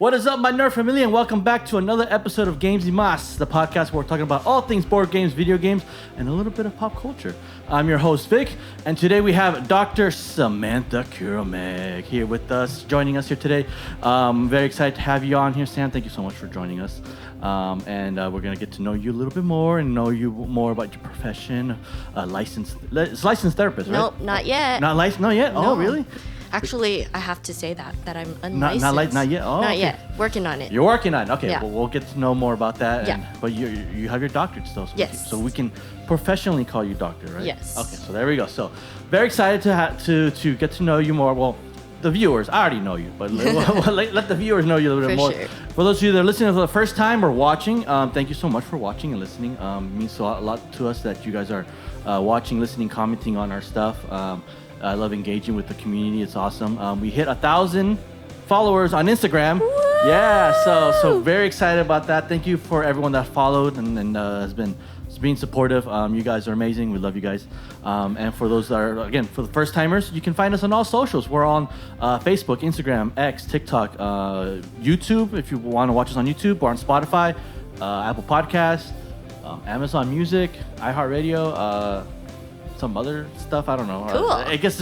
What is up, my nerd family, and welcome back to another episode of Games y Mas, the podcast where we're talking about all things board games, video games, and a little bit of pop culture. I'm your host, Vic, and today we have Dr. Samantha Curameng here with us, joining us here today. Very excited to have you on here, Sam. Thank you so much for joining us. And we're going to get to know you a little bit more and know you more about your profession. Licensed therapist, right? Nope, not yet. Not licensed? Not yet? No. Oh, really? Actually, I have to say that I'm unlicensed. Not yet? Oh, not okay. yet. Working on it. You're working on it. Okay, Yeah. well, we'll get to know more about that. Yeah. But you have your doctorate still. So Yes. we can professionally call you doctor, right? Yes. Okay, so there we go. So very excited to get to know you more. Well, the viewers, I already know you, but let the viewers know you a little bit more. Sure. For those of you that are listening for the first time or watching, thank you so much for watching and listening. It means a lot to us that you guys are watching, listening, commenting on our stuff. I love engaging with the community. It's awesome. We hit 1,000 followers on Instagram. Woo! Yeah, so very excited about that. Thank you for everyone that followed and has been being supportive. You guys are amazing. We love you guys. And for those that are, again, for the first timers, you can find us on all socials. We're on Facebook, Instagram, X, TikTok, YouTube. If you want to watch us on YouTube, or on Spotify, Apple Podcasts, Amazon Music, iHeartRadio, some other stuff. I don't know. Cool. I guess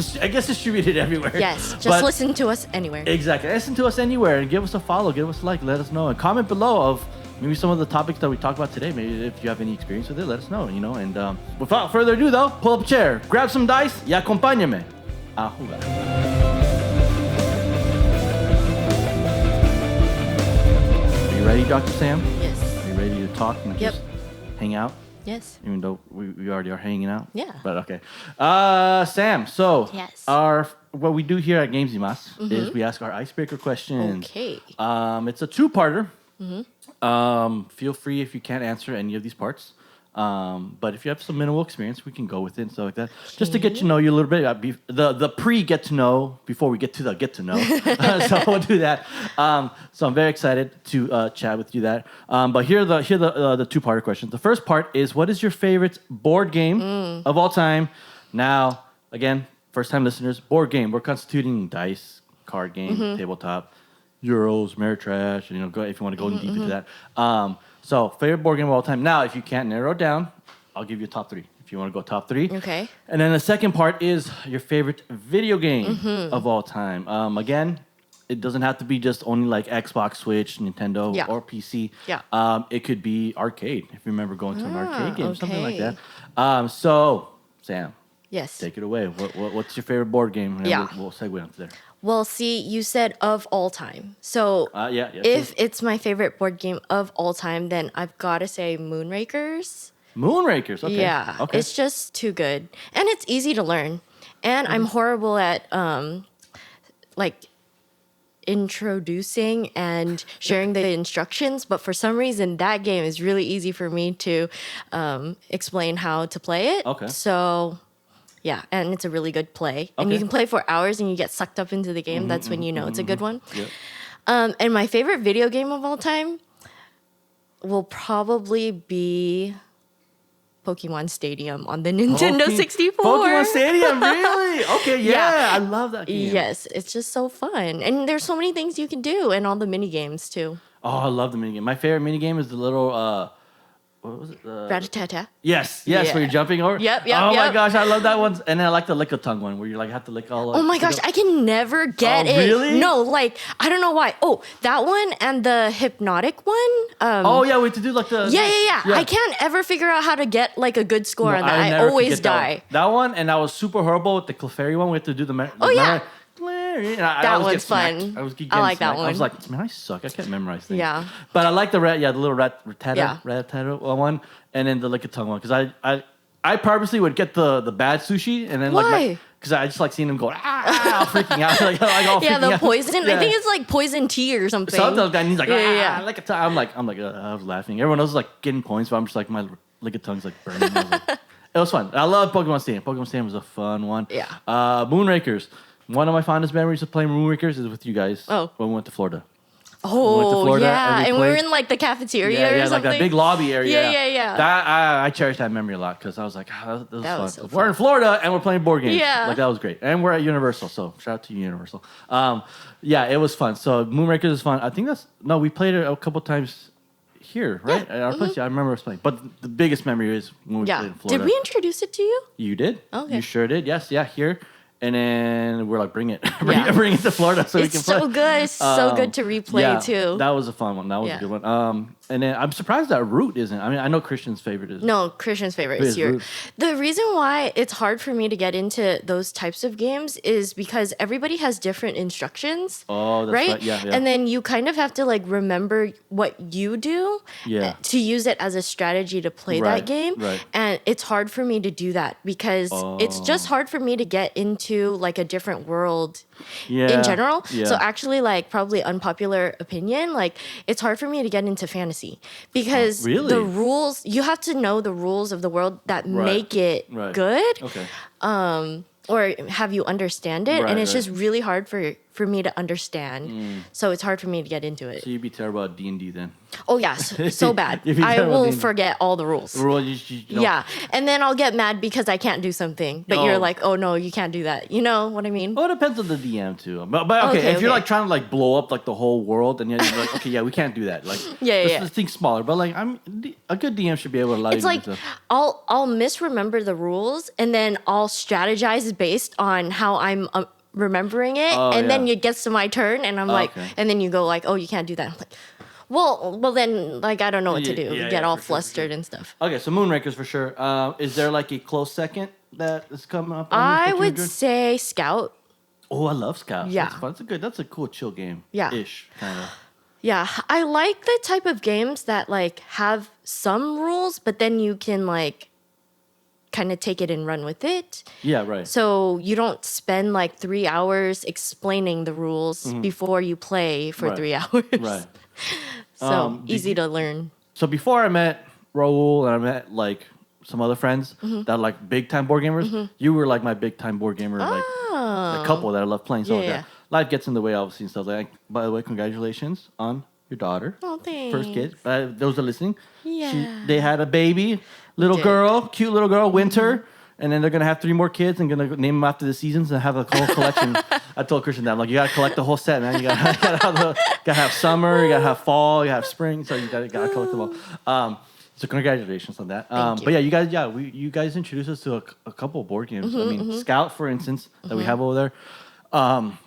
distributed everywhere. Yes, just But listen to us anywhere. Exactly. Listen to us anywhere and give us a follow, give us a like, let us know, and comment below of maybe some of the topics that we talked about today. Maybe if you have any experience with it, let us know. And without further ado, though, pull up a chair, grab some dice, y acompáñame a jugar. Are you ready, Dr. Sam? Yes. Are you ready to talk and Yep. just hang out? Yes. Even though we already are hanging out. Yeah. But okay. Sam, so Yes. what we do here at Games y Mas is we ask our icebreaker questions. Okay. It's a two-parter. Feel free if you can't answer any of these parts. But if you have some minimal experience, we can go with it and stuff like that. Just to get to know you a little bit. The pre-get to know before we get to the get to know. So we'll do that. So I'm very excited to chat with you that. But here are the two-parter questions. The first part is, what is your favorite board game of all time? Now, again, first-time listeners, board game. We're constituting dice, card game, tabletop, Euros, Ameritrash. Go if you want to go deep into that. So, favorite board game of all time. Now, if you can't narrow it down, I'll give you top three. If you want to go top three. Okay. And then the second part is your favorite video game of all time. Again, it doesn't have to be just only like Xbox, Switch, Nintendo, or PC. Yeah. It could be arcade, if you remember going to an arcade game, something like okay. that. So, Sam, Yes. take it away. What's your favorite board game? And Yeah. We'll segue onto there. Well, see, you said of all time. So Yeah. if it's my favorite board game of all time, then I've got to say Moonrakers. Moonrakers, okay. Yeah, Okay. it's just too good. And it's easy to learn. And I'm horrible at like introducing and sharing the instructions, but for some reason that game is really easy for me to explain how to play it. Okay. So yeah, and it's a really good play. And you Okay. can play for hours and you get sucked up into the game. That's when you know it's a good one. Yep. And my favorite video game of all time will probably be Pokemon Stadium on the Nintendo 64. Pokemon Stadium, really? Okay, yeah. I love that game. Yes, it's just so fun. And there's so many things you can do and all the mini games too. Oh, I love the minigame. My favorite minigame is the little, what was it? Rat-a-tat-tat. Yes, Yeah. where you're jumping over. Yep, Oh my yep. gosh, I love that one. And then I like the lick-a-tongue one where you like have to lick all. Oh my gosh, I can never get Oh, it. really? No, like, I don't know why. Oh, that one and the hypnotic one. Oh yeah, we have to do like the. Yeah. I can't ever figure out how to get like a good score on that. I never always could get die. That one, and I was super horrible with the Clefairy one. We have to do the. Yeah. That one's fun. I was getting I like that smacked. I was one. like, man, I suck. I can't memorize things. Yeah. But I like the the little rat Yeah. one, and then the lick-a-tongue one, because I purposely would get the bad sushi, and then Why? because I just like seeing them go freaking out, like all Yeah, freaking the out. poison. Yeah. I think it's like poison tea or something. Sometimes guy he's like Yeah. lick-a-tongue. I'm like I was laughing. Everyone else is like getting points, but I'm just like my lick-a-tongue's like burning. I was like, it was fun. I love Pokemon Stadium. Pokemon Stadium was a fun one. Yeah. Moonrakers. One of my fondest memories of playing Moonrakers is with you guys. Oh. When we went to Florida. Oh, Florida yeah. and And we we were played- in like the cafeteria Yeah, or yeah, like something. that big lobby area. Yeah. That I cherish that memory a lot because I was like, that was That fun. was so We're in Florida and we're playing board games. Yeah. Like that was great. And we're at Universal, so shout out to Universal. Yeah, it was fun. So Moonrakers is fun. I think we played it a couple times here, right? At our place. Yeah, I remember us playing. But the biggest memory is when we played in Florida. Did we introduce it to you? You did. Okay. You sure did. Yes. Yeah. Here. And then we're like, bring it, Yeah. bring it to Florida so we It's can play. so good. It's so good to replay Yeah, too. that was a fun one. That was a good one. And then I'm surprised that Root isn't. I mean, I know Christian's favorite is. No, Christian's favorite Is is your. Root. The reason why it's hard for me to get into those types of games is because everybody has different instructions. Oh, that's right. Yeah. And then you kind of have to like remember what you do to use it as a strategy to play Right, that game. right. And it's hard for me to do that because it's just hard for me to get into like a different world in general. Yeah. So actually, like probably unpopular opinion, like it's hard for me to get into fantasy because really? the rules, you have to know the rules of the world that make it good. Okay. Or have you understand it, Right, and it's right. just really hard for me to understand. So it's hard for me to get into it. So you'd be terrible at D&D then. Oh yes, so bad. If you I tell will me- forget all the rules. Rule, you know, Yeah, and then I'll get mad because I can't do something. But Oh. you're like, oh no, you can't do that. You know what I mean? Well, it depends on the DM too. But okay, Okay, if you're okay. like trying to like blow up like the whole world, and you're like, okay, yeah, we can't do that. Like, let's think smaller. But like, a good DM should be able to allow It's you like to. I'll misremember the rules and then I'll strategize based on how I'm remembering it, Oh, and then yeah. it gets to my turn, and I'm like, okay. and then you go like, oh, you can't do that. I'm like, well, then like I don't know what to do. Yeah, You get yeah, all for sure, for flustered and stuff. Okay, so Moonrakers for sure. Is there like a close second that is coming up? on I that you would enjoyed? say Scout. Oh, I love Scouts. Yeah. That's fun. That's a cool chill game. Yeah. Ish kind of. Yeah, I like the type of games that like have some rules, but then you can like kind of take it and run with it. Yeah. Right. So you don't spend like 3 hours explaining the rules before you play for Right. 3 hours. Right. So did easy you- to learn. So before I met Raul and I met like some other friends that are like big time board gamers, you were like my big time board gamer, like a couple that I love playing. So Yeah. life gets in the way, obviously, and stuff. Like, by the way, congratulations on your daughter. Oh, thanks. First kid. Those are listening. Yeah. They had a baby, little Did. girl, cute little girl, Winter. And then they're gonna have 3 more kids and gonna name them after the seasons and have a whole collection. I told Christian that I'm like, you gotta collect the whole set, man. You gotta have summer, you gotta have fall, you gotta have spring, so you gotta collect them all. So congratulations on that. Thank you. But yeah, you guys introduced us to a couple of board games. I mean, Scout, for instance, that we have over there.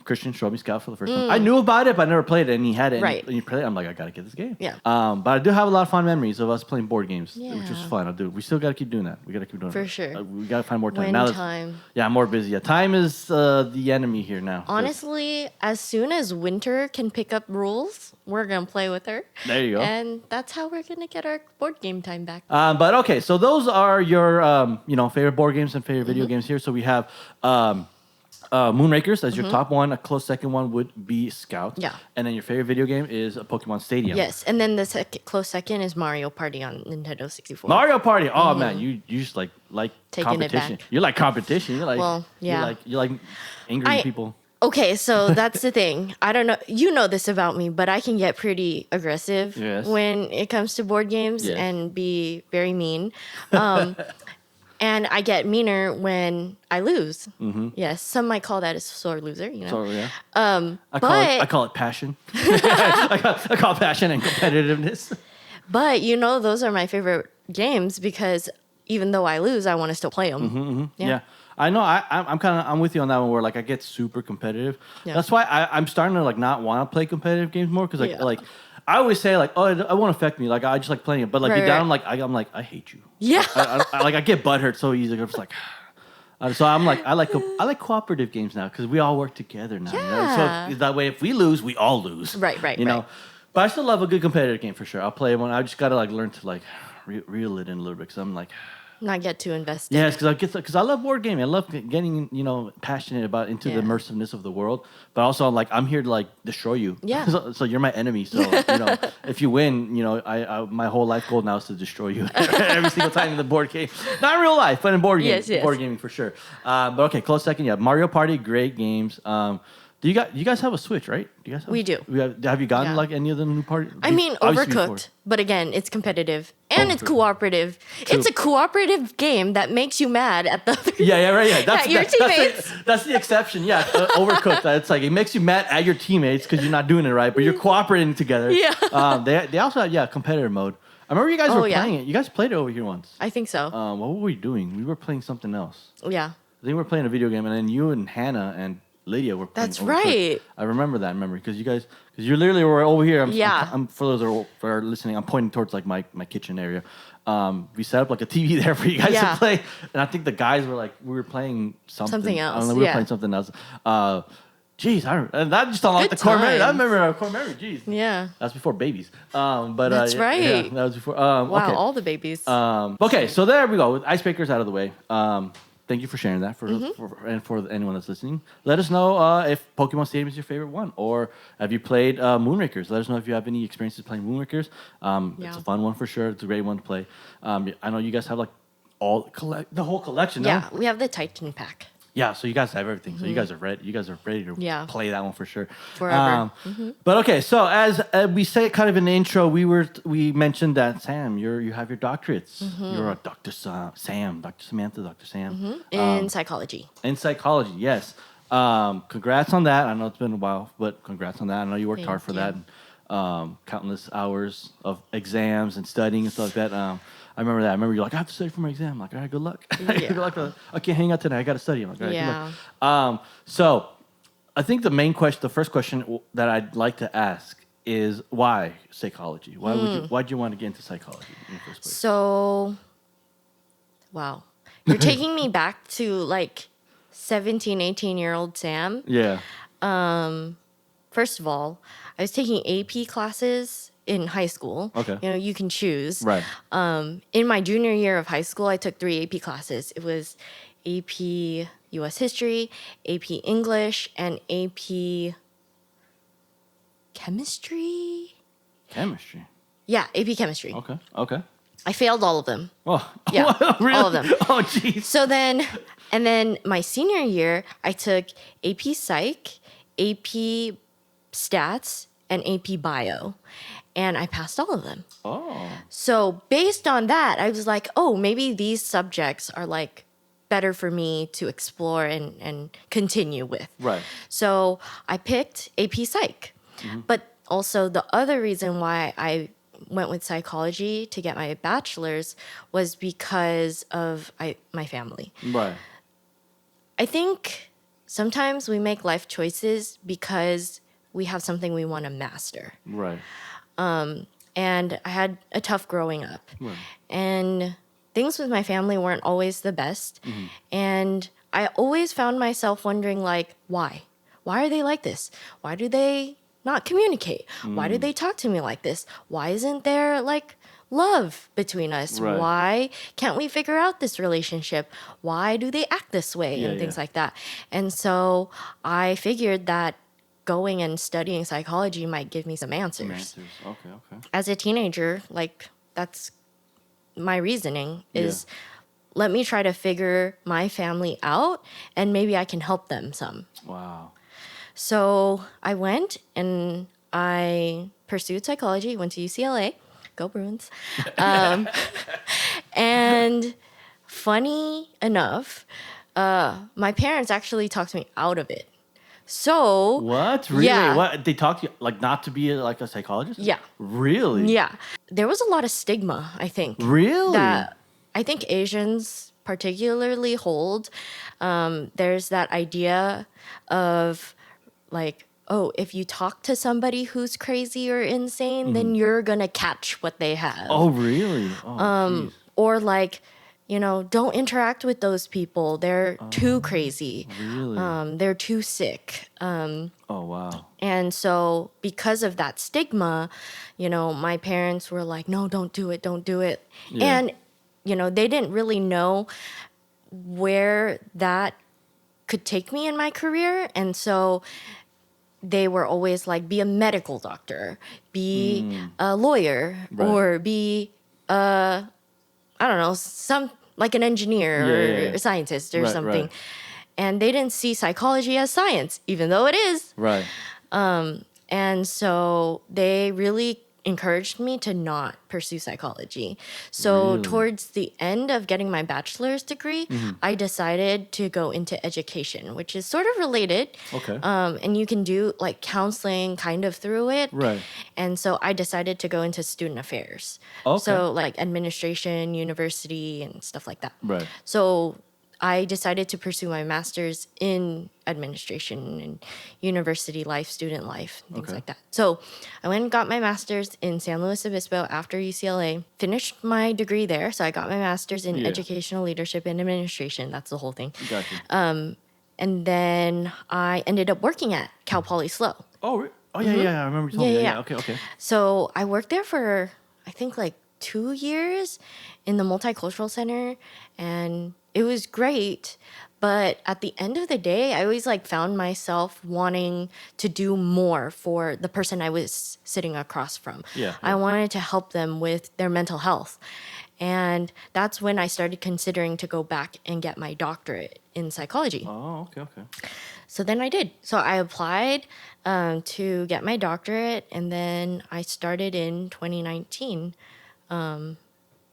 Christian showed me Scout for the first time. I knew about it, but I never played it. And he had it. Right. And you played it. I'm like, I gotta get this game. Yeah. But I do have a lot of fun memories of us playing board games, which was Yeah. fun. We still gotta keep doing that. We gotta keep doing it. For sure. We gotta find more time. When Now that's- time. Yeah, I'm more busy. Yeah, time is the enemy here now. 'Cause- Honestly, as soon as Winter can pick up rules, we're gonna play with her. There you go. And that's how we're gonna get our board game time back. But okay, so those are your favorite board games and favorite video games here. So we have Moonrakers as your top one. A close second one would be Scout. Yeah. And then your favorite video game is Pokemon Stadium. Yes, and then the close second is Mario Party on Nintendo 64. Mario Party. Oh man, you just like Taking it competition. back. You like competition. You like Well, yeah. You like angry I- people. Okay, so that's the thing. I don't know. You know this about me, but I can get pretty aggressive Yes. when it comes to board games Yes. and be very mean. And I get meaner when I lose. Yes, some might call that a sore loser. You know. So yeah. But I call it passion. I call it passion and competitiveness. but you know, those are my favorite games because even though I lose, I want to still play them. Yeah. I know. I'm with you on that one. Where like I get super competitive. Yeah. That's why I'm starting to like not want to play competitive games more because Yeah. like I always say like, oh, it won't affect me. Like I just like playing it. But like Right, deep down, right. I'm like I hate you. Yeah. I get butthurt so easy. I'm just like. So I'm like I like cooperative games now because we all work together now. You know? Yeah. So that way, if we lose, we all lose. Right, You know. right. But I still love a good competitive game for sure. I'll play one. I just gotta like learn to like reel it in a little bit because I'm like. Not get too invested. Yes, because I love board gaming. I love getting passionate about into the Yeah. immersiveness of the world. But also, I'm here to like destroy you. Yeah. So you're my enemy. So if you win, I my whole life goal now is to destroy you every single time in the board game. Not in real life, but in board games. Yes. Board gaming for sure. But okay, close second. Yeah, Mario Party, great games. Do you guys have a Switch, right? Do you guys have We do. Have you gotten Yeah. like any of the new party? I mean, Obviously before. Overcooked, but again, it's competitive and it's Overcooked. cooperative. True. It's a cooperative game that makes you mad at the other. Yeah, right. Yeah, that's your that's the- teammates. That's the exception. Yeah, Overcooked. It's like it makes you mad at your teammates because you're not doing it right, but you're cooperating together. Yeah. They also have competitive mode. I remember you guys were yeah. playing it. You guys played it over here once. I think so. What were we doing? We were playing something else. Yeah. I think we were playing a video game, and then you and Hannah and Lydia were playing. That's Overcooked. right. I remember that memory because you literally were over here. Yeah. I'm for those who are listening, I'm pointing towards like my kitchen area. We set up like a TV there for you guys Yeah. to play, and I think the guys were like, we were playing something else, I don't know, we were yeah. playing something else. Jeez, and that just unlocked Good the core memory. I times. remember our core memory. Jeez. Yeah. That's before babies. But That's yeah, right. Yeah, that was before. Wow, okay. all the babies. Okay, so there we go. With icebreakers out of the way. Thank you for sharing that Mm-hmm. and for anyone that's listening. Let us know if Pokemon Stadium is your favorite one, or have you played Moonrakers? Let us know if you have any experiences playing Moonrakers. It's a fun one for sure. It's a great one to play. I know you guys have like the whole collection. No? Yeah, we have the Titan pack. Yeah, so you guys have everything. So you guys are ready. You guys are ready to Yeah. play that one for sure. Forever. But okay, so as we say, kind of in the intro, we mentioned that Sam, you have your doctorates. You're a Dr. Sam, Dr. Samantha, Dr. Sam In psychology. in psychology. Yes. Congrats on that. I know it's been a while, but congrats on that. I know you worked hard for Thank that. And, countless hours of exams and studying and stuff like that. I remember that. I remember you're like, I have to study for my exam. I'm like, all right, good luck. Yeah. Good luck. I can't hang out tonight. I got to study. I'm like, all right, Yeah. good luck. So I think the first question that I'd like to ask is why psychology? Why'd you want to get into psychology in the first place? So, wow. You're taking me back to like 17, 18-year-old Sam. Yeah. First of all, I was taking AP classes in high school. Okay. You know, you can choose. Right. In my junior year of high school, I took 3 AP classes. It was AP US History, AP English, and AP Chemistry. Chemistry. Yeah, AP Chemistry. Okay. I failed all of them. Oh, Yeah, really? all of them. Oh, jeez. So then, and then my senior year, I took AP Psych, AP Stats, and AP Bio. And I passed all of them. Oh. So based on that, I was like, oh, maybe these subjects are like better for me to explore and continue with. Right. So I picked AP Psych. But also the other reason why I went with psychology to get my bachelor's was because of my family. Right. I think sometimes we make life choices because we have something we want to master. Right. And I had a tough growing up. Right. And things with my family weren't always the best. And I always found myself wondering, like, why? Why are they like this? Why do they not communicate? Why do they talk to me like this? Why isn't there, like, love between us? Right. Why can't we figure out this relationship? Why do they act this way? Yeah, and things yeah. like that. And so I figured that going and studying psychology might give me some answers. Answers. Okay. As a teenager, like, that's my reasoning is let me try to figure my family out and maybe I can help them some. Wow. So I went and I pursued psychology, went to UCLA, go Bruins. And funny enough, my parents actually talked me out of it. So What? Really? Yeah. What? They talked to you like not to be like a psychologist? Yeah. Really? Yeah. There was a lot of stigma, I think. Really? That I think Asians particularly hold. There's that idea of like, oh, if you talk to somebody who's crazy or insane, then you're going to catch what they have. Oh, really? Oh, jeez. Or like, you know, don't interact with those people. They're too crazy. Really? They're too sick. Oh, wow. And so, because of that stigma, you know, my parents were like, no, don't do it, don't do it. Yeah. And, you know, they didn't really know where that could take me in my career. And so, they were always like, be a medical doctor, be a lawyer, Right. or be, I don't know, like an engineer or Yeah. a scientist or Right, something. right. and they didn't see psychology as science, even though it is. Right. And so they really encouraged me to not pursue psychology. So Really? towards the end of getting my bachelor's degree, Mm-hmm. I decided to go into education, which is sort of related. Okay. And you can do like counseling kind of through it. Right. And so I decided to go into student affairs. Okay. So like administration, university, and stuff like that. Right. So I decided to pursue my master's in administration and university life, student life, things Okay. like that. So I went and got my master's in San Luis Obispo after UCLA, finished my degree there. So I got my master's in Yeah. educational leadership and administration. That's the whole thing. Gotcha. And then I ended up working at Cal Poly SLO. Oh, yeah. I remember you told me. Yeah, Yeah, yeah. Okay. So I worked there for, I think, like 2 years in the multicultural center, and it was great. But at the end of the day, I always like found myself wanting to do more for the person I was sitting across from. Yeah. I wanted to help them with their mental health. And that's when I started considering to go back and get my doctorate in psychology. Oh, okay. So then I did. So I applied to get my doctorate, and then I started in 2019. And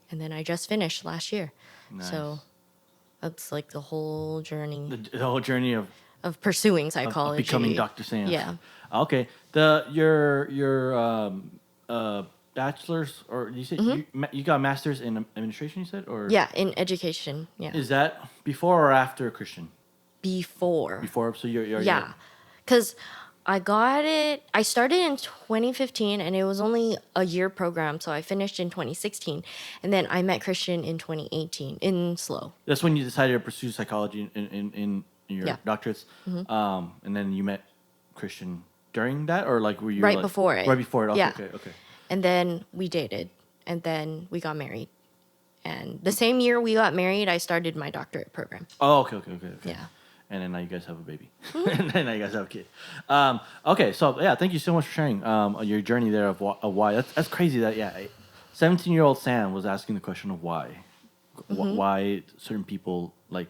then I just finished last year. Nice. So that's like the whole journey The whole journey of pursuing psychology. becoming Dr. Sam. Yeah. Okay. Your bachelor's, or you said you got a master's in administration, you said? Or Yeah, in education. Yeah. Is that before or after Christian? Before. Before, so you're Yeah. Because I started in 2015, and it was only a year program. So I finished in 2016. And then I met Christian in 2018 in SLO. That's when you decided to pursue psychology in your Yeah. doctorates. And then you met Christian during that, or like were you Right like, before it. Right before it. Okay, Yeah. okay. And then we dated, and then we got married. And the same year we got married, I started my doctorate program. Oh, okay. Yeah. And then now you guys have a baby. And then now you guys have a kid. Okay, so yeah, thank you so much for sharing your journey there of why. That's crazy that 17-year-old Sam was asking the question of why. Why certain people like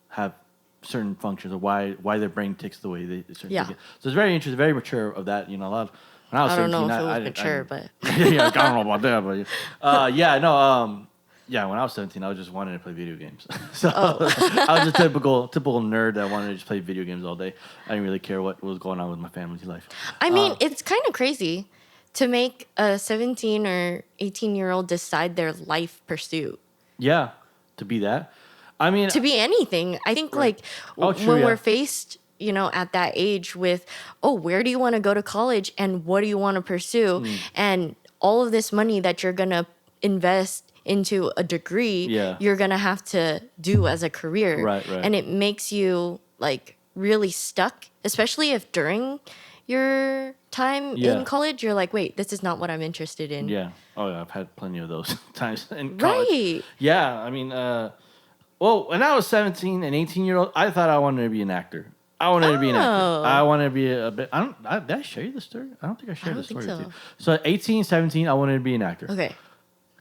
have certain functions, or why their brain ticks the way they certain Yeah. things. So it's very interesting, very mature of that. You know, a lot of when I was I don't 17, know if it was mature, but yeah, I don't know about that, but when I was 17, I was just wanting to play video games. So I was a typical nerd that wanted to just play video games all day. I didn't really care what was going on with my family's life. I mean, it's kind of crazy to make a 17 or 18-year-old decide their life pursuit. Yeah, to be that. I mean, To be anything. I think like Oh, true, when yeah. we're faced, at that age with, where do you want to go to college and what do you want to pursue? And all of this money that you're going to invest into a degree, Yeah. you're going to have to do as a career. Right. And it makes you like really stuck, especially if during your time Yeah. in college, you're like, wait, this is not what I'm interested in. yeah. Oh, yeah, I've had plenty of those times in college. Right. Yeah, I mean, when I was 17 and 18-year-old, I thought I wanted to be an actor. I wanted to be an actor. Oh. I wanted to be a bit. Did I share you the story? I don't think I shared the don't think story with so. you. So at 18, 17, I wanted to be an actor. Okay.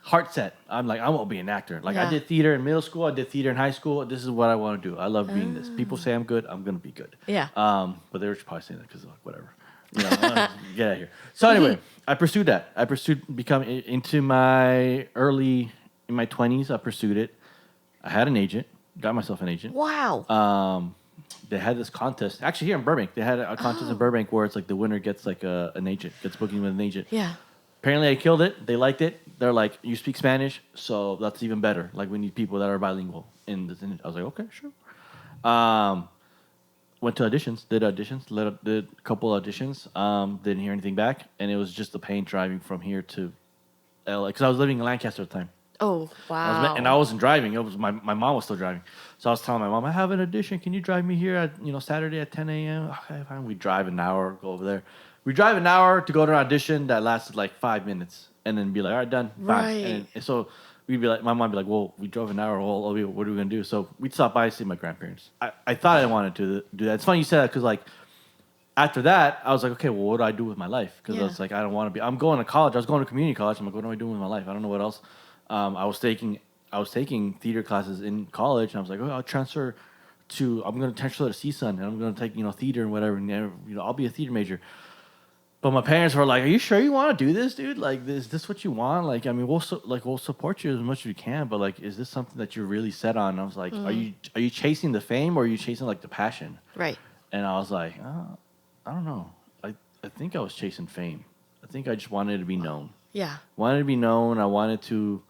Heart set. I'm like, I want to be an actor. Like, I Yeah. did theater in middle school. I did theater in high school. This is what I want to do. I love being this. People say I'm good. I'm going to be good. Yeah. But they were probably saying that because, like, whatever. Get out of here. So anyway, I pursued that. I pursued becoming into in my 20s. I pursued it. I had an agent. Got myself an agent. Wow. They had this contest. Actually, here in Burbank, they had a contest in Burbank where it's like the winner gets like an agent, gets booking with an agent. Yeah. Apparently, I killed it. They liked it. They're like, you speak Spanish, so that's even better. Like, we need people that are bilingual in this. I was like, okay, sure. Went to auditions, did a couple auditions. Didn't hear anything back, and it was just the pain driving from here to LA because I was living in Lancaster at the time. Oh, wow. I wasn't driving. It was my mom was still driving. So I was telling my mom, I have an audition. Can you drive me here at Saturday at 10 a.m.? Okay, fine. We drive an hour, go over there. We drive an hour to go to an audition that lasted like 5 minutes, and then be like, all right, done. Bye. Right. And so we'd be like, my mom would be like, well, we drove an hour. Well, what are we gonna do? So we'd stop by and see my grandparents. I thought I wanted to do that. It's funny you said that because like after that, I was like, okay, well, what do I do with my life? Because I was like, I don't want to be. I'm going to college. I was going to community college. I'm like, what am I doing with my life? I don't know what else. I was taking theater classes in college, and I was like, oh, I'll transfer I'm going to transfer to CSUN and I'm going to take, theater and whatever. And, I'll be a theater major. But my parents were like, "Are you sure you want to do this, dude? Like, is this what you want? Like, I mean, we'll support you as much as we can, but like, is this something that you're really set on?" And I was like, "Are you chasing the fame or are you chasing like the passion?" Right. And I was like, "I don't know. I think I was chasing fame. I think I just wanted to be known. Yeah. Wanted to be known. I wanted to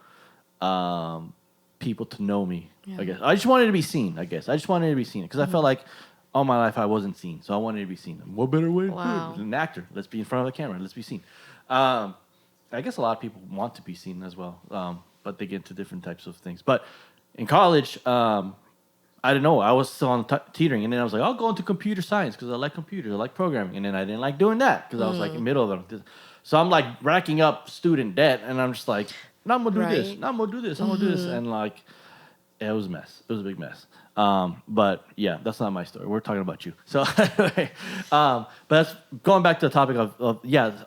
people to know me. Yeah. I guess I just wanted to be seen. I guess I just wanted to be seen because I felt like all my life I wasn't seen, so I wanted to be seen. What better way to do Wow. it? An actor. Let's be in front of the camera. Let's be seen. I guess a lot of people want to be seen as well, but they get into different types of things. But in college, I didn't know. I was still on teetering, and then I was like, I'll go into computer science because I like computers, I like programming, and then I didn't like doing that because I was like in the middle of them. So I'm like racking up student debt, and I'm just like, no, I'm gonna do this. Right. No, I'm gonna do this. I'm gonna do this, and like, it was a mess. It was a big mess. But yeah, that's not my story. We're talking about you. So, anyway, but that's going back to the topic of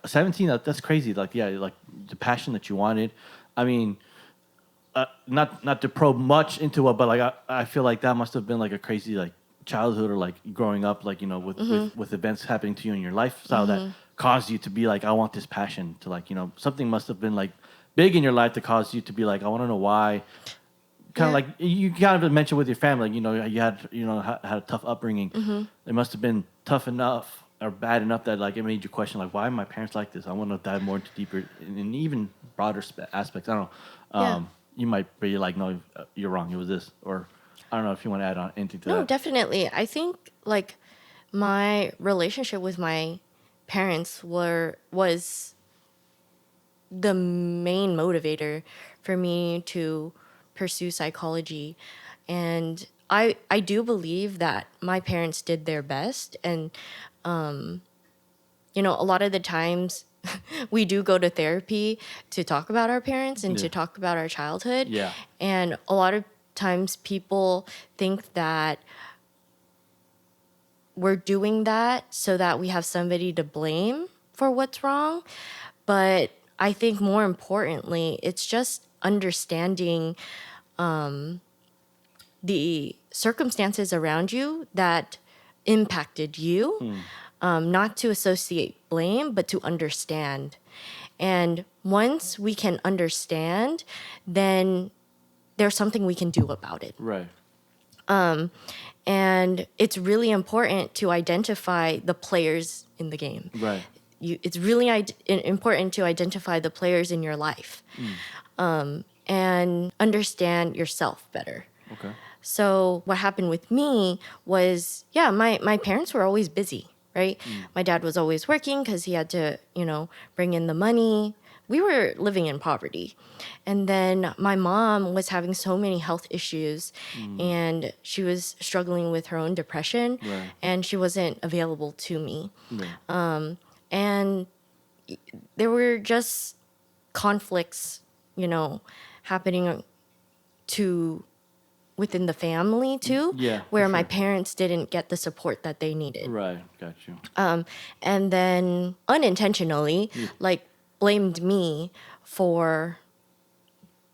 17. That's crazy. Like, yeah, like the passion that you wanted. I mean, not to probe much into it, but like I feel like that must have been like a crazy like childhood or like growing up, like with events happening to you in your lifestyle that caused you to be like, I want this passion to like something must have been like big in your life that caused you to be like, I want to know why. Kind of like you kind of mentioned with your family, you had had a tough upbringing. It must have been tough enough or bad enough that like it made you question like, why are my parents like this? I want to dive more into deeper in even broader aspects. I don't know. You might be like, no, you're wrong. It was this, or I don't know if you want to add on anything to that. No, definitely. I think like my relationship with my parents was the main motivator for me to pursue psychology. And I do believe that my parents did their best. And, a lot of the times we do go to therapy to talk about our parents and to talk about our childhood. Yeah. And a lot of times people think that we're doing that so that we have somebody to blame for what's wrong. But I think more importantly, it's just understanding the circumstances around you that impacted you, not to associate blame, but to understand. And once we can understand, then there's something we can do about it. Right. And it's really important to identify the players in the game. Right. It's really important to identify the players in your life, and understand yourself better. Okay. So what happened with me was, my parents were always busy, right? My dad was always working because he had to, bring in the money. We were living in poverty. And then my mom was having so many health issues, and she was struggling with her own depression, and she wasn't available to me. Right. And there were just conflicts, happening within the family too, where my parents didn't get the support that they needed. Right. Got you. And then unintentionally, like blamed me for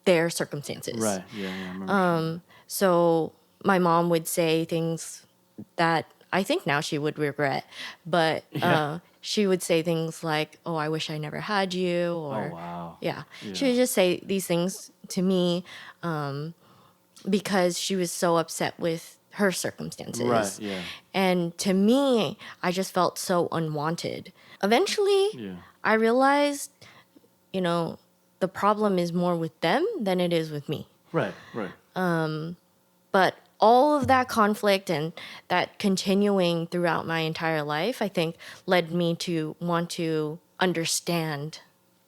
their circumstances. Right. Yeah. I remember. So my mom would say things that I think now she would regret, but she would say things like, "Oh, I wish I never had you," or Oh wow. yeah. She would just say these things to me because she was so upset with her circumstances. Right. Yeah. And to me, I just felt so unwanted. Eventually, I realized, the problem is more with them than it is with me. Right. Right. But all of that conflict and that continuing throughout my entire life, I think, led me to want to understand,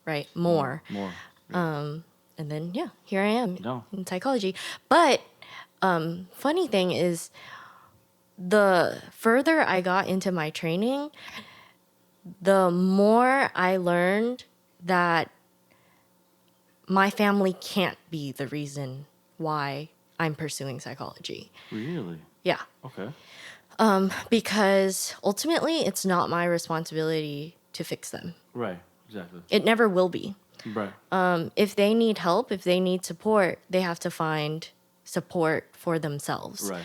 right, more. More. And then, here I am No. in psychology. But funny thing is, the further I got into my training, the more I learned that my family can't be the reason why I'm pursuing psychology. Really? Yeah. Okay. Because ultimately, it's not my responsibility to fix them. Right. Exactly. It never will be. Right. If they need help, if they need support, they have to find support for themselves. Right.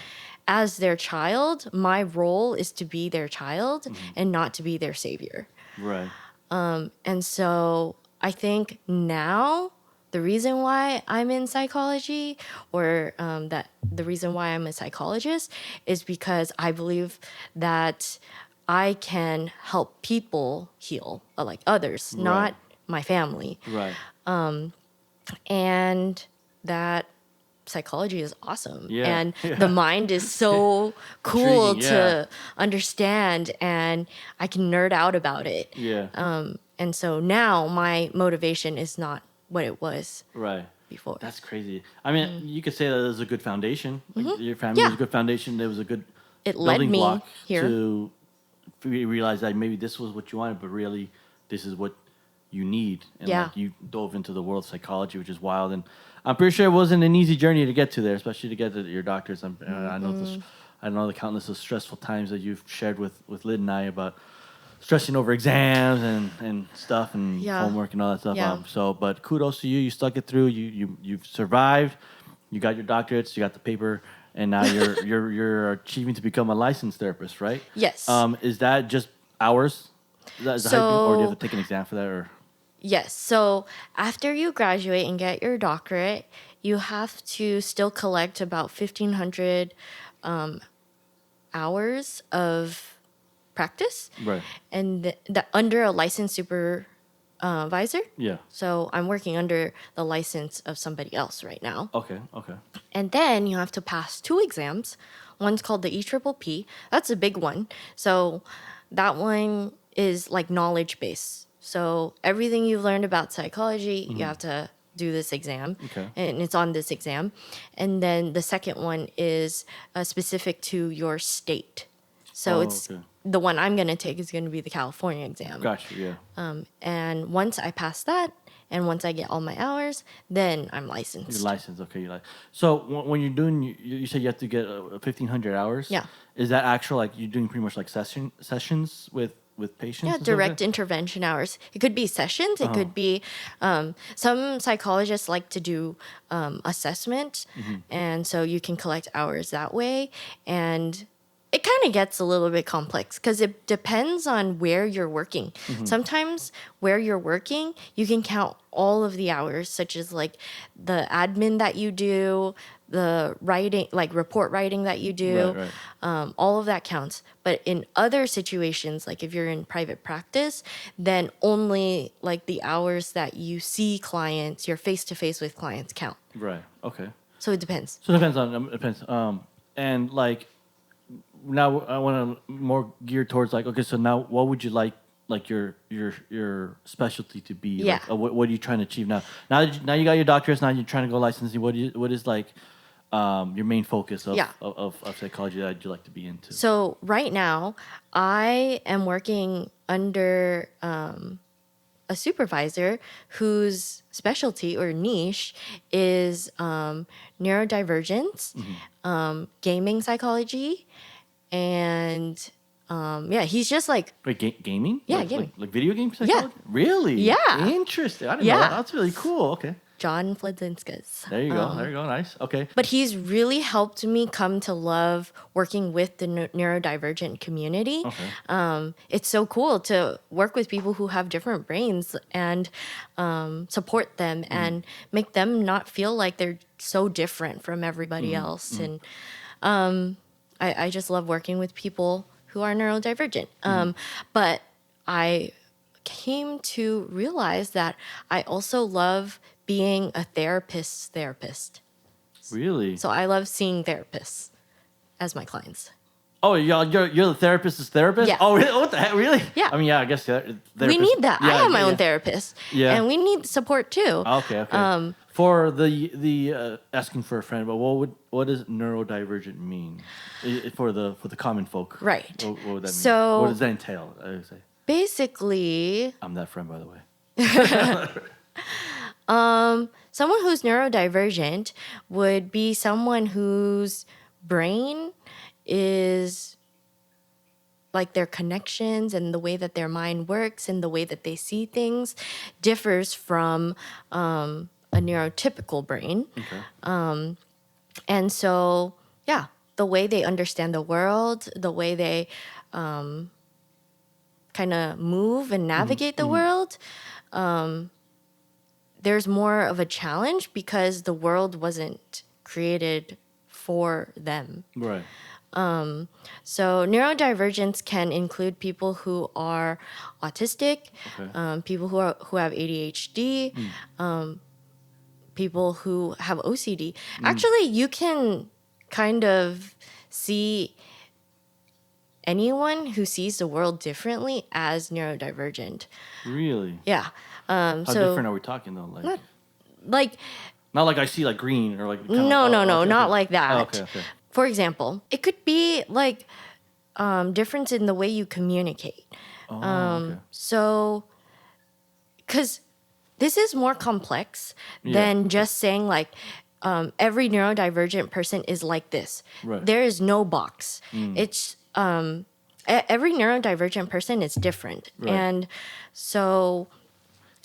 as their child, my role is to be their child and not to be their savior. Right. And so I think now the reason why I'm in psychology, or that the reason why I'm a psychologist, is because I believe that I can help people heal, like others, not my family. Right. And that psychology is awesome. Yeah. And Yeah. the mind is so cool Intriguing, to understand, and I can nerd out about it. Yeah. And so now my motivation is not what it was Right. before. That's crazy. I mean, you could say that it was a good foundation. Like your family was Yeah. a good foundation. There was a good It led building me block here. to realize that maybe this was what you wanted, but really this is what you need. And Yeah. like you dove into the world of psychology, which is wild. And I'm pretty sure it wasn't an easy journey to get to there, especially to get to your doctors. I know this. I know the countless of stressful times that you've shared with Lyd and I about stressing over exams and stuff and Yeah. homework and all that stuff. Yeah. But kudos to you. You stuck it through. You've survived. You got your doctorates. You got the paper, and now you're achieving to become a licensed therapist, right? Yes. Is that just hours? Is that how you, or do you have So- to take an exam for that? Or Yes. So after you graduate and get your doctorate, you have to still collect about 1,500 hours of practice, right? and under a licensed supervisor. Yeah. So I'm working under the license of somebody else right now. Okay. Okay. And then you have to pass 2 exams. One's called the EPPP. That's a big one. So that one is like knowledge based. So everything you've learned about psychology, you have to do this exam. Okay. And it's on this exam. And then the second one is specific to your state. So Oh, it's okay. the one I'm going to take is going to be the California exam. Gotcha. Yeah. And once I pass that, and once I get all my hours, then I'm licensed. Your license, okay. So when you're doing, you said you have to get 1,500 hours. Yeah. Is that actual like you're doing pretty much like sessions with patients? Yeah, and stuff like direct that? intervention hours. It could be sessions. It could be some psychologists like to do assessment, and so you can collect hours that way. And it kind of gets a little bit complex because it depends on where you're working. Sometimes where you're working, you can count all of the hours, such as like the admin that you do, the writing, like report writing that you do. Right. All of that counts. But in other situations, like if you're in private practice, then only like the hours that you see clients, you're face to face with clients count. Right. Okay. So it depends. So it depends on it depends. And like now I want to more geared towards like okay. So now what would you like your specialty to be? Yeah. Like, what are you trying to achieve now? Now you got your doctorates. Now you're trying to go licensing. What is like your main focus of, Yeah. of psychology that you'd like to be into? So right now, I am working under a supervisor whose specialty or niche is neurodivergence, gaming psychology, and he's just like Wait, gaming? Yeah, like, gaming. Like video game psychology? Really? Yeah. Interesting. I didn't know Yeah. that. That's really cool. Okay. John Fledzinskis. There you go. There you go. Nice. Okay. But he's really helped me come to love working with the neurodivergent community. Okay. It's so cool to work with people who have different brains and support them and make them not feel like they're so different from everybody else. And I just love working with people who are neurodivergent. But I came to realize that I also love being a therapist's therapist. Really? So I love seeing therapists as my clients. Oh, you're the therapist's therapist? Yeah. Oh, really? What the heck? Really? Yeah. I mean, yeah, I guess We need that. I have my own therapist. Yeah. And we need support too. Okay. For the asking for a friend, but what does neurodivergent mean for the common folk? Right. What would that mean? So- what does that entail? I would say Basically, I'm that friend, by the way. someone who's neurodivergent would be someone whose brain is like their connections and the way that their mind works and the way that they see things differs from a neurotypical brain. Okay. And so, yeah, the way they understand the world, the way they kind of move and navigate the world, there's more of a challenge because the world wasn't created for them. Right. So neurodivergence can include people who are autistic, Okay. people who have ADHD, people who have OCD. Actually, you can kind of see anyone who sees the world differently as neurodivergent. Really? Yeah. How So different are we talking though? like Not like I see like green or like kinda no, like, no, oh, no, okay, not okay. like that. Oh, okay. For example, it could be like difference in the way you communicate. Oh, okay. So, because this is more complex Yeah. than just saying like every neurodivergent person is like this. Right. There is no box. It's every neurodivergent person is different, Right. and so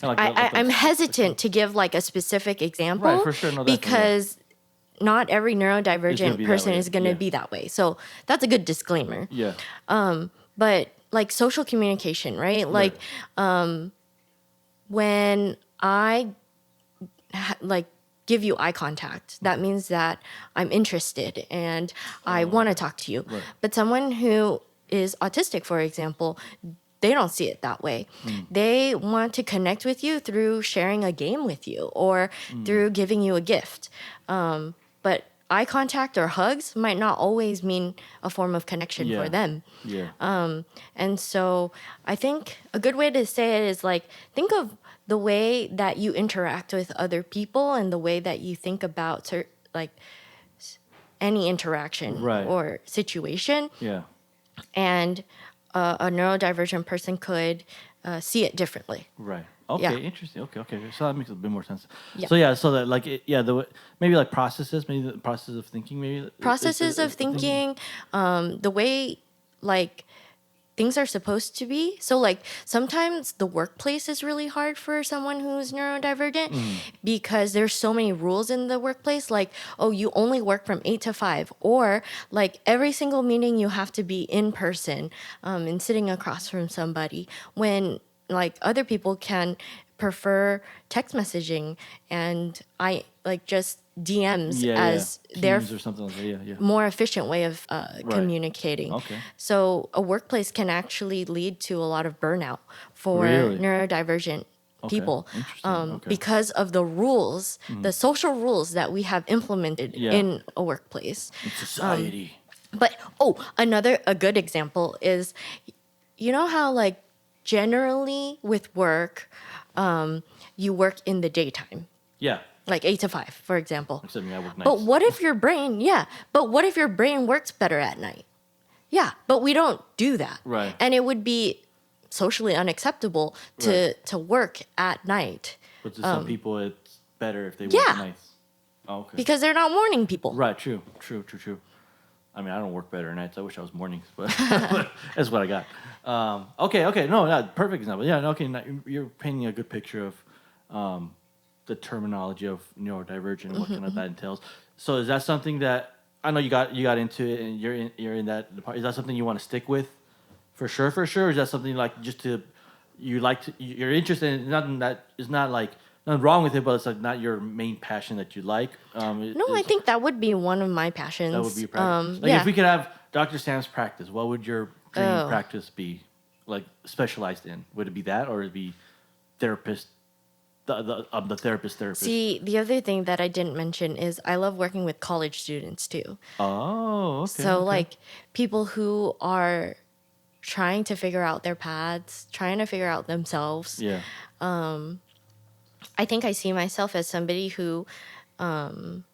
Kinda like the, I'm hesitant to give like a specific example, Right, for sure. No, definitely, yeah. because not every be neurodivergent that person way, is going to yeah. be that way. So that's a good disclaimer. Yeah. But like social communication, right? Like when I like give you eye contact, that means that I'm interested and I want to talk to you. Right. But someone who is autistic, for example, they don't see it that way. They want to connect with you through sharing a game with you or through giving you a gift. But eye contact or hugs might not always mean a form of connection Yeah. for them. Yeah. And so I think a good way to say it is like, think of the way that you interact with other people and the way that you think about like any interaction Right. or situation. Yeah. And a neurodivergent person could see it differently. Right. Okay. Yeah. Interesting. Okay. So that makes a bit more sense. Yeah. So yeah. So that like maybe like processes, maybe the process of thinking, maybe Processes of a thing? thinking, the way like things are supposed to be. So like sometimes the workplace is really hard for someone who's neurodivergent because there's so many rules in the workplace. Like, oh, you only work from 8 to 5, or like every single meeting you have to be in person and sitting across from somebody, when like other people can prefer text messaging and I like just DMs Yeah. as their Teams or something like that. Yeah. more efficient way of communicating. Okay. So a workplace can actually lead to a lot of burnout for Really? neurodivergent people Interesting. Okay. because of the rules, the social rules that we have implemented Yeah. in a workplace. In society. But a good example is, you know how like generally with work, you work in the daytime, Yeah. like 8 to 5, for example. Except me, I work nights. But what if your brain, but what if your brain works better at night? Yeah, but we don't do that. Right. And it would be socially unacceptable to work at night But to some people, it's better if they work Yeah. nights. Oh, okay. because they're not morning people. Right. True. I mean, I don't work better nights. I wish I was mornings, but that's what I got. Okay. No, perfect example. Yeah. Okay. Now you're painting a good picture of the terminology of neurodivergent and what kind of that entails. So is that something that I know you got into it and you're in that department? Is that something you want to stick with for sure? Or is that something like just you're interested in? Nothing that is not like nothing wrong with it, but it's like not your main passion that you like. No, I think that would be one of my passions. that would be your practice. Like yeah. if we could have Dr. Sam's practice, what would your dream Oh. practice be? Like specialized in? Would it be that, or would it be therapist? The therapist. See, the other thing that I didn't mention is I love working with college students too. Oh, okay. So okay. like people who are trying to figure out their paths, trying to figure out themselves. Yeah. I think I see myself as somebody who can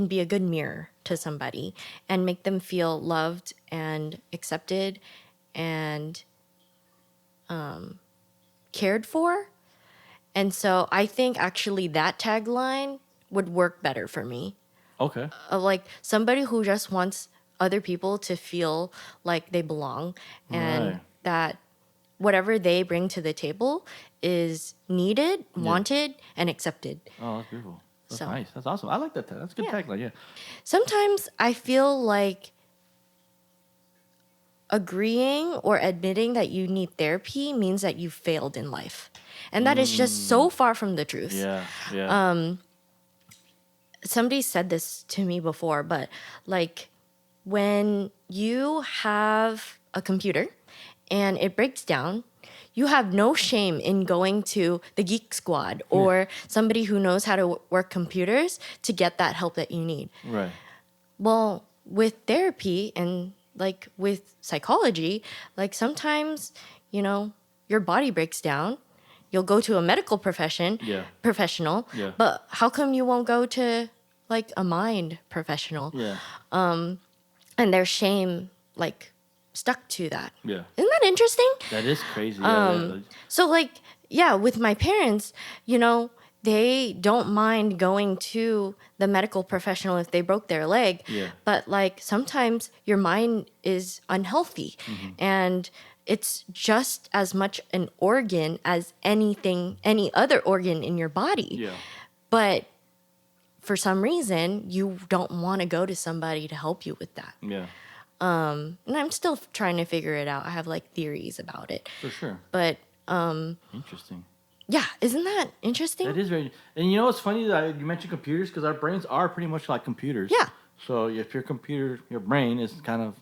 be a good mirror to somebody and make them feel loved and accepted and cared for. And so I think actually that tagline would work better for me. Okay. Of like somebody who just wants other people to feel like they belong and Right. that whatever they bring to the table is needed, wanted, and accepted. Oh, that's beautiful. That's So, nice. That's awesome. I like that. That's a good Yeah. tagline. Yeah. sometimes I feel like agreeing or admitting that you need therapy means that you failed in life. And that is just so far from the truth. Yeah. Yeah. Somebody said this to me before, but like when you have a computer and it breaks down, you have no shame in going to the Geek Squad or somebody who knows how to work computers to get that help that you need. Right. Well, with therapy and like with psychology, like sometimes, your body breaks down. You'll go to a medical Yeah. professional, Yeah. but how come you won't go to like a mind professional? Yeah. And there's shame like stuck to that. Yeah. Isn't that interesting? That is crazy. Yeah. So like, yeah, with my parents, they don't mind going to the medical professional if they broke their leg. Yeah. But like sometimes your mind is unhealthy and it's just as much an organ as any other organ in your body. Yeah. But for some reason, you don't want to go to somebody to help you with that. Yeah. And I'm still trying to figure it out. I have like theories about it. For sure. But Interesting. yeah, isn't that interesting? That is very. And you know what's funny that you mentioned computers because our brains are pretty much like computers. Yeah. So if your brain is kind of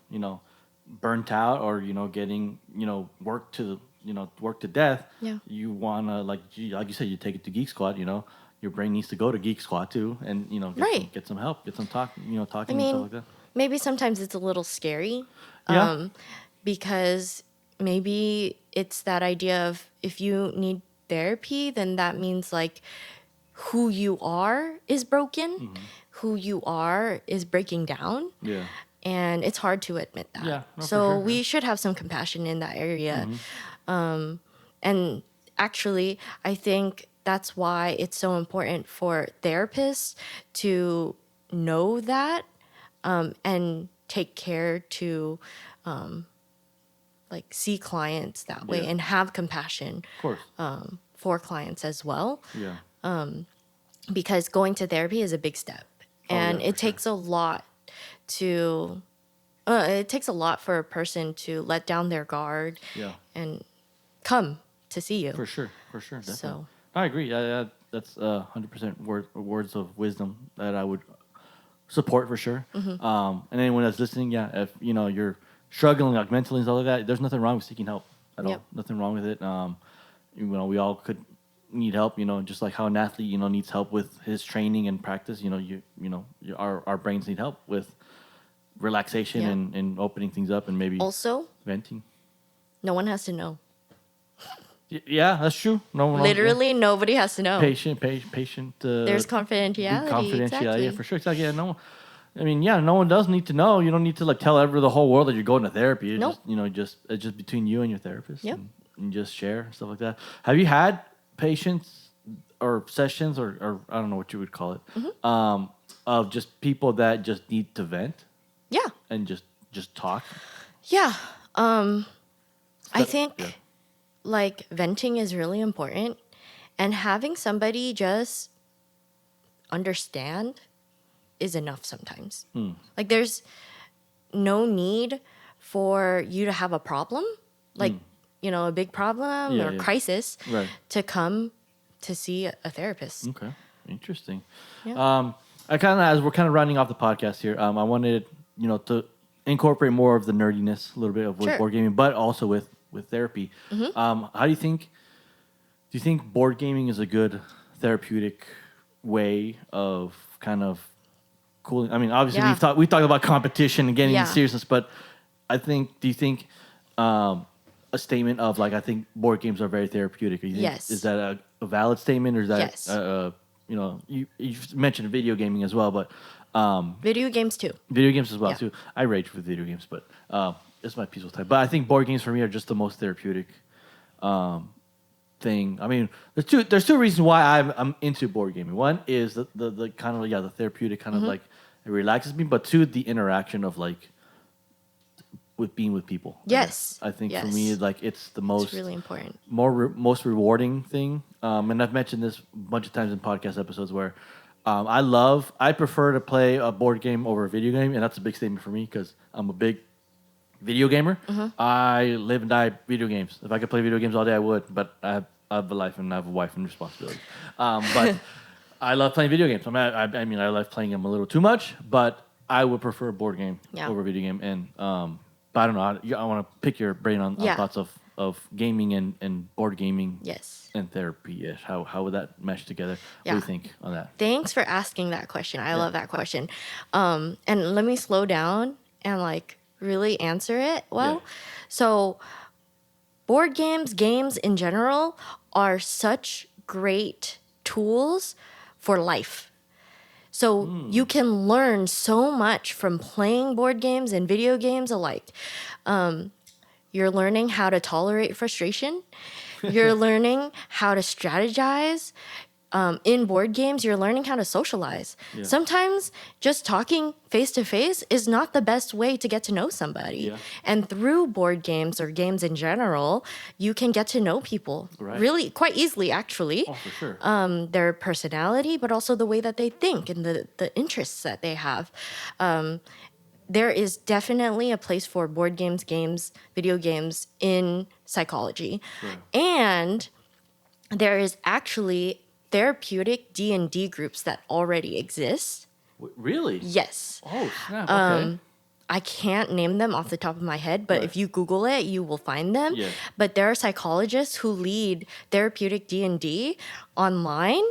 burnt out or getting worked to death. Yeah. You wanna like you said, you take it to Geek Squad. Your brain needs to go to Geek Squad too, and Right. get some help, get some talking and stuff mean, like that. Maybe sometimes it's a little scary. Yeah. Because maybe it's that idea of if you need therapy, then that means like who you are is broken, who you are is breaking down. Yeah. And it's hard to admit that. Yeah, no, for so sure, we should have some compassion in that area. And actually, I think that's why it's so important for therapists to know that and take care to like see clients that way Yeah. and have compassion Of course. for clients as well. Yeah. Because going to therapy is a big step. And yeah, it for sure. takes a lot to it takes a lot for a person to let down their guard Yeah. and come to see you. For sure. Definitely. So- I agree. That's 100% words of wisdom that I would support for sure. And anyone that's listening, if you're struggling like mentally and stuff like that, there's nothing wrong with seeking help at all. Yep. Nothing wrong with it. We all could need help. Just like how an athlete needs help with his training and practice. Our brains need help with relaxation Yeah. and opening things up and maybe Also, venting. no one has to know. Yeah, that's true. No one Literally, nobody has to know. patient. There's confidentiality. Confidentiality, Exactly. yeah, for sure. Exactly. Yeah, no. I mean, yeah, no one does need to know. You don't need to like tell the whole world that you're going to therapy. It's Nope. it's just between you and your therapist. Yep. And just share and stuff like that. Have you had patients or sessions or I don't know what you would call it, of just people that just need to vent Yeah. and just talk? Yeah. I think yeah. like venting is really important and having somebody just understand is enough sometimes. Like there's no need for you to have a problem, like a big problem Yeah, or yeah. crisis Right. to come to see a therapist. Okay, interesting. Yeah. I kind of, as we're kind of rounding off the podcast here, I wanted to incorporate more of the nerdiness, a little bit of with Sure. board gaming, but also with therapy. How do you think? Do you think board gaming is a good therapeutic way of kind of cooling? I mean, obviously Yeah. we talked about competition and getting Yeah. into seriousness, but I think. Do you think? A statement of like I think board games are very therapeutic. You think, Yes. Is that a valid statement or is that Yes. you mentioned video gaming as well, but Video games too. video games as well Yeah. too. I rage with video games, but it's my peaceful type. But I think board games for me are just the most therapeutic thing. I mean, there's two reasons why I'm into board gaming. One is the kind of the therapeutic kind of like it relaxes me, but two, the interaction of like with being with people. Yes. I think for Yes. me like it's the most It's really important. most rewarding thing. And I've mentioned this a bunch of times in podcast episodes where I prefer to play a board game over a video game, and that's a big statement for me because I'm a big video gamer. I live and die video games. If I could play video games all day, I would. But I have a life and I have a wife and responsibilities. But I love playing video games. I mean, I love playing them a little too much, but I would prefer a board game over a video game. And but I don't know. I want to pick your brain on thoughts of gaming and board gaming. Yes. And therapy. How would that mesh together? What do you think on that? Thanks for asking that question. I love that question. And let me slow down and like really answer it well. Yeah. So board games in general are such great tools for life. So you can learn so much from playing board games and video games alike. You're learning how to tolerate frustration. You're learning how to strategize. In board games, you're learning how to socialize. Yeah. Sometimes just talking face to face is not the best way to get to know somebody. Yeah. And through board games or games in general, you can get to know people really quite easily, actually. Oh, for sure. Their personality, but also the way that they think and the interests that they have. There is definitely a place for board games, video games in psychology. Sure. And there is actually therapeutic D&D groups that already exist. Really? Yes. Oh, snap. Okay. I can't name them off the top of my head, but if you Google it, you will find them. Yeah. But there are psychologists who lead therapeutic D&D online,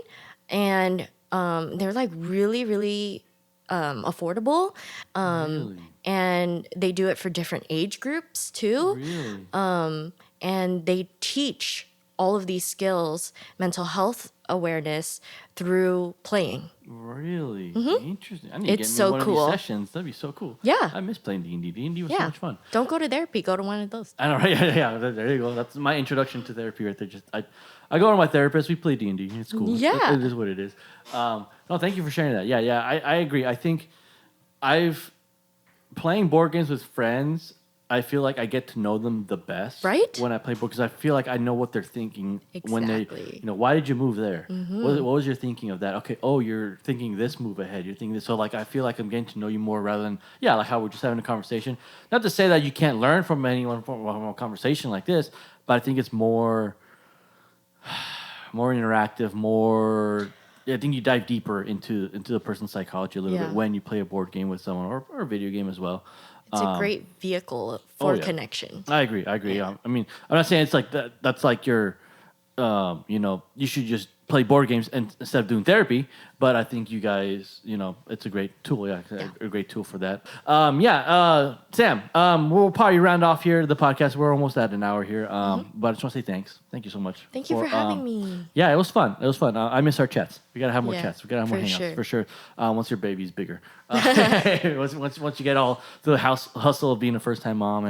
and they're like really, really affordable. Really? And they do it for different age groups too. Really? And they teach all of these skills, mental health awareness, through playing. Really? Interesting. I need to It's get so me one of cool. these sessions. That'd be so cool. Yeah. I miss playing D&D. D&D was so much fun. Don't go to therapy. Go to one of those. I know, right? Yeah. There you go. That's my introduction to therapy right there. I go to my therapist. We play D&D. It's cool. Yeah. It is what it is. No, thank you for sharing that. Yeah. I agree. I think playing board games with friends, I feel like I get to know them the best. Right? When I play board, because I feel like I know what they're thinking when they, Exactly. why did you move there? What was your thinking of that? Okay, you're thinking this move ahead. You're thinking this. So like, I feel like I'm getting to know you more rather than, like how we're just having a conversation. Not to say that you can't learn from anyone from a conversation like this, but I think it's more interactive, I think you dive deeper into the person's psychology a little bit when you play a board game with someone or a video game as well. It's a great vehicle for connection. I agree. Yeah. I mean, I'm not saying it's like that. That's like your, you should just play board games instead of doing therapy. But I think you guys, it's a great tool. Yeah, a great tool for that. Sam, we'll probably round off here the podcast. We're almost at an hour here. But I just want to say thanks. Thank you so much. Thank you for having me. Yeah, it was fun. I miss our chats. We gotta have more chats. We gotta have more for hangouts sure. for sure. Once your baby's bigger, once you get all through the hustle of being a first time mom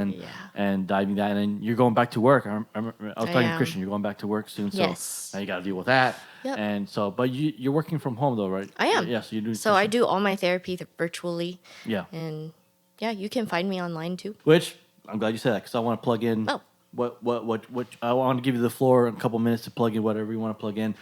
and diving that, and then you're going back to work. I was talking to Christian. You're going back to work soon, so Yes. now you gotta deal with that. Yep. And so, but you're working from home though, right? I am. Yeah. So you do. So I do all my therapy virtually. Yeah. And you can find me online too. Which I'm glad you said that because I want to plug in. Oh. What I want to give you the floor in a couple minutes to plug in whatever you want to plug in,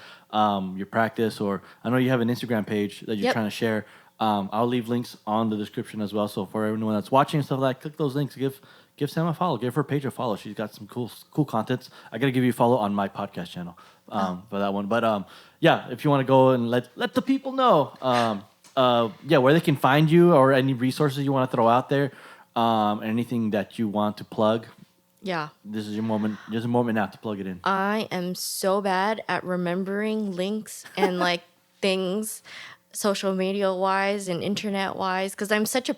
your practice, or I know you have an Instagram page that you're trying to share. I'll leave links on the description as well. So for everyone that's watching and stuff like that, click those links. Give Sam a follow. Give her page a follow. She's got some cool contents. I gotta give you a follow on my podcast channel for that one. But if you want to go and let the people know, where they can find you or any resources you want to throw out there, anything that you want to plug. Yeah. This is your moment. There's a moment now to plug it in. I am so bad at remembering links and like things social media wise and internet wise because I'm such a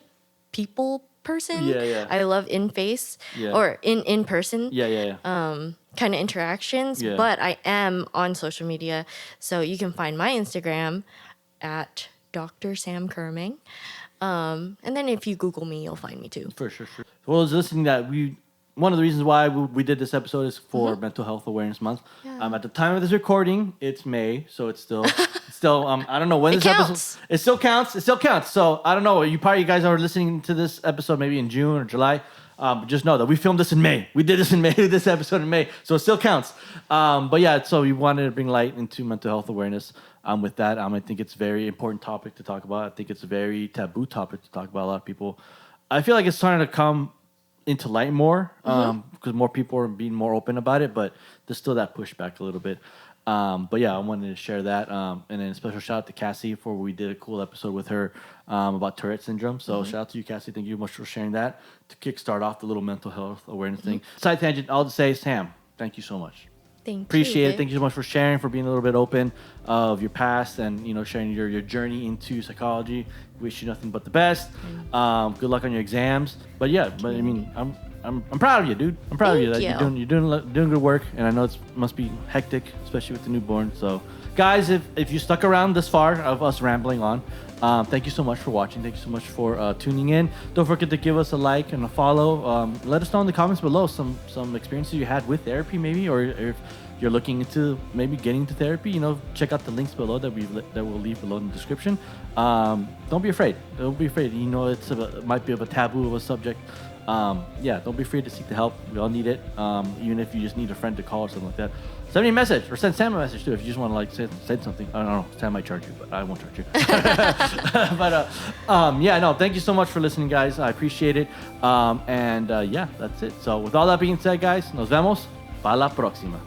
people person. Yeah. I love or in person. Yeah. Kind of interactions, but I am on social media. So you can find my Instagram at Dr. Sam Curameng. And then if you Google me, you'll find me too. For sure. Well, I was listening that one of the reasons why we did this episode is for Mental Health Awareness Month. Yeah. At the time of this recording, it's May, so it's still I don't know when It this counts. episode. It still counts. So I don't know. You guys are listening to this episode maybe in June or July. Just know that we filmed this in May. We did this in May, this episode in May, so it still counts. But yeah, so we wanted to bring light into mental health awareness. With that, I think it's a very important topic to talk about. I think it's a very taboo topic to talk about. A lot of people, I feel like it's starting to come into light more because more people are being more open about it, but there's still that pushback a little bit. But yeah, I wanted to share that. And then a special shout out to Cassie for we did a cool episode with her about Tourette syndrome. So shout out to you, Cassie. Thank you much for sharing that to kickstart off the little mental health awareness thing. Side tangent, I'll just say, Sam, thank you so much. Appreciate it. Thank you so much for sharing, for being a little bit open of your past and, sharing your journey into psychology. Wish you nothing but the best. Good luck on your exams. But yeah, I mean, I'm proud of you, dude. I'm proud of you. You're doing good work, and I know it must be hectic, especially with the newborn. So, guys, if you stuck around this far of us rambling on, thank you so much for watching. Thank you so much for tuning in. Don't forget to give us a like and a follow. Let us know in the comments below some experiences you had with therapy, maybe, or if you're looking into maybe getting into therapy. Check out the links below that we'll leave below in the description. Don't be afraid. Don't be afraid. It might be of a taboo of a subject. Don't be afraid to seek the help. We all need it. Even if you just need a friend to call or something like that. Send me a message or send Sam a message too if you just want to say something. I don't know. Sam might charge you, but I won't charge you. But thank you so much for listening, guys. I appreciate it. That's it. So with all that being said, guys, nos vemos para la próxima.